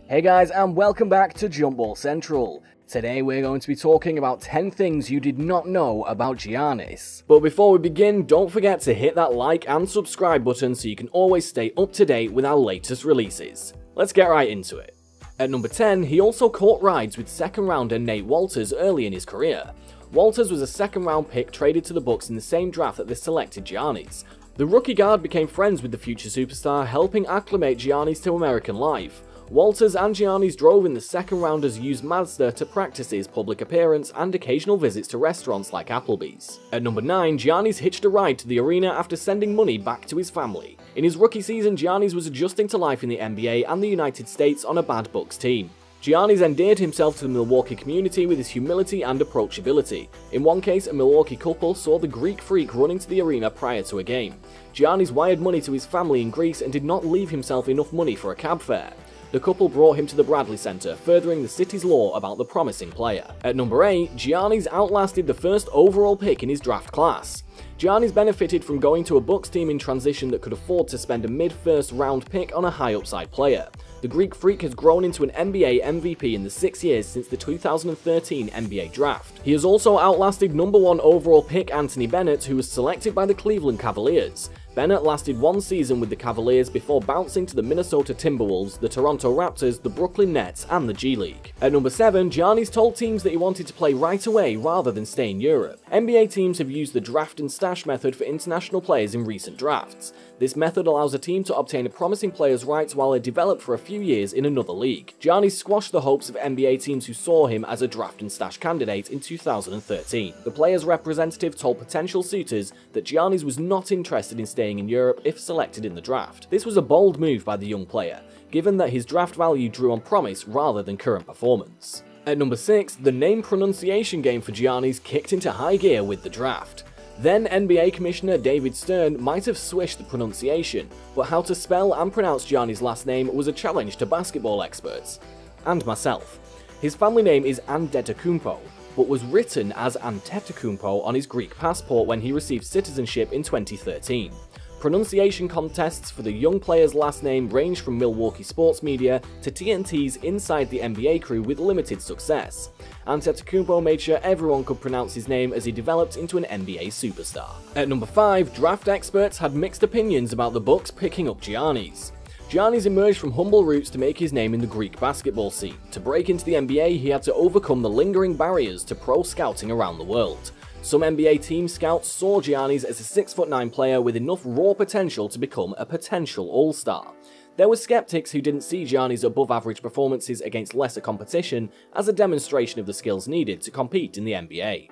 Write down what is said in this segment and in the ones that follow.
Hey guys, and welcome back to Jump Ball Central. Today we're going to be talking about 10 things you did not know about Giannis. But before we begin, don't forget to hit that like and subscribe button so you can always stay up to date with our latest releases. Let's get right into it. At number 10, he also caught rides with second rounder Nate Walters early in his career. Walters was a second round pick traded to the Bucks in the same draft that they selected Giannis. The rookie guard became friends with the future superstar, helping acclimate Giannis to American life. Walters and Giannis drove in the second rounder's used Mazda to practices, public appearance, and occasional visits to restaurants like Applebee's. At number 9, Giannis hitched a ride to the arena after sending money back to his family. In his rookie season, Giannis was adjusting to life in the NBA and the United States on a bad Bucks team. Giannis endeared himself to the Milwaukee community with his humility and approachability. In one case, a Milwaukee couple saw the Greek freak running to the arena prior to a game. Giannis wired money to his family in Greece and did not leave himself enough money for a cab fare. The couple brought him to the Bradley Center, furthering the city's law about the promising player. At number 8, Giannis outlasted the first overall pick in his draft class. Giannis benefited from going to a Bucks team in transition that could afford to spend a mid-first round pick on a high-upside player. The Greek freak has grown into an NBA MVP in the 6 years since the 2013 NBA draft. He has also outlasted number 1 overall pick Anthony Bennett, who was selected by the Cleveland Cavaliers. Bennett lasted 1 season with the Cavaliers before bouncing to the Minnesota Timberwolves, the Toronto Raptors, the Brooklyn Nets, and the G League. At number 7, Giannis told teams that he wanted to play right away rather than stay in Europe. NBA teams have used the draft and stash method for international players in recent drafts. This method allows a team to obtain a promising player's rights while they develop for a few years in another league. Giannis squashed the hopes of NBA teams who saw him as a draft and stash candidate in 2013. The player's representative told potential suitors that Giannis was not interested in staying in Europe if selected in the draft. This was a bold move by the young player, given that his draft value drew on promise rather than current performance. At number 6, the name pronunciation game for Giannis kicked into high gear with the draft. Then NBA Commissioner David Stern might have swished the pronunciation, but how to spell and pronounce Giannis' last name was a challenge to basketball experts, and myself. His family name is ANTETOKOUNMPO, but was written as ANTETOKOUNMPO on his Greek passport when he received citizenship in 2013. Pronunciation contests for the young player's last name range from Milwaukee sports media to TNT's Inside the NBA crew with limited success. Antetokounmpo made sure everyone could pronounce his name as he developed into an NBA superstar. At number 5, draft experts had mixed opinions about the Bucks picking up Giannis. Giannis emerged from humble roots to make his name in the Greek basketball scene. To break into the NBA, he had to overcome the lingering barriers to pro scouting around the world. Some NBA team scouts saw Giannis as a 6'9" player with enough raw potential to become a potential all-star. There were skeptics who didn't see Giannis' above-average performances against lesser competition as a demonstration of the skills needed to compete in the NBA.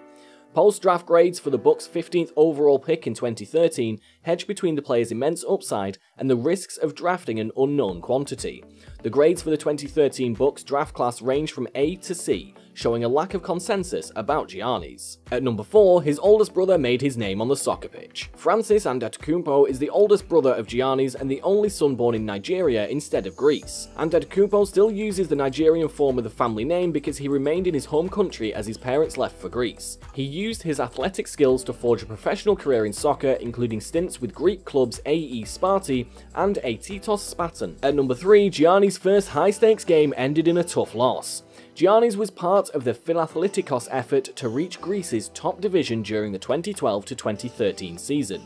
Post-draft grades for the Bucks' 15th overall pick in 2013 hedged between the player's immense upside and the risks of drafting an unknown quantity. The grades for the 2013 Bucks draft class range from A to C, showing a lack of consensus about Giannis. At number 4, his oldest brother made his name on the soccer pitch. Francis Antetokounmpo is the oldest brother of Giannis and the only son born in Nigeria instead of Greece. Antetokounmpo still uses the Nigerian form of the family name because he remained in his home country as his parents left for Greece. He used his athletic skills to forge a professional career in soccer, including stints with Greek clubs AE Sparti and Aetitos Spaton. At number 3, Giannis' first high-stakes game ended in a tough loss. Giannis was part of the Philathletikos effort to reach Greece's top division during the 2012 to 2013 season.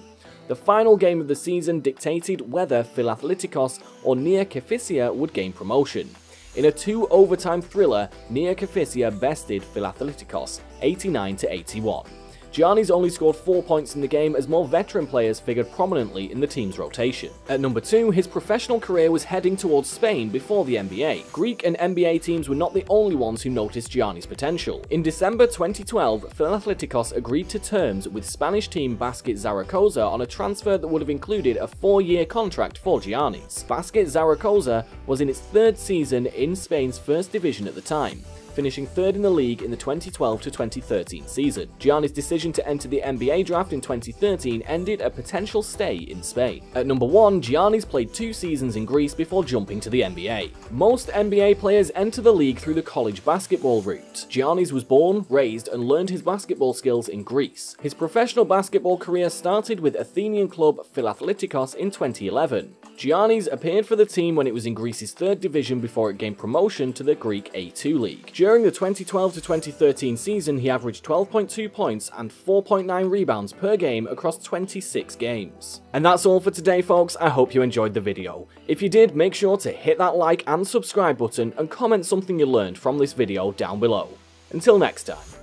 The final game of the season dictated whether Philathletikos or Nea Kefisia would gain promotion. In a 2-overtime thriller, Nea Kefisia bested Philathletikos 89-81. Giannis only scored 4 points in the game as more veteran players figured prominently in the team's rotation. At number 2, his professional career was heading towards Spain before the NBA. Greek and NBA teams were not the only ones who noticed Giannis' potential. In December 2012, Philathletikos agreed to terms with Spanish team Basket Zaragoza on a transfer that would have included a 4-year contract for Giannis. Basket Zaragoza was in its 3rd season in Spain's 1st division at the time, finishing 3rd in the league in the 2012 to 2013 season. Giannis' decision to enter the NBA draft in 2013 ended a potential stay in Spain. At number 1, Giannis played 2 seasons in Greece before jumping to the NBA. Most NBA players enter the league through the college basketball route. Giannis was born, raised, and learned his basketball skills in Greece. His professional basketball career started with Athenian club Philathletikos in 2011. Giannis appeared for the team when it was in Greece's 3rd division before it gained promotion to the Greek A2 league. During the 2012 to 2013 season, he averaged 12.2 points and 4.9 rebounds per game across 26 games. And that's all for today, folks. I hope you enjoyed the video. If you did, make sure to hit that like and subscribe button and comment something you learned from this video down below. Until next time.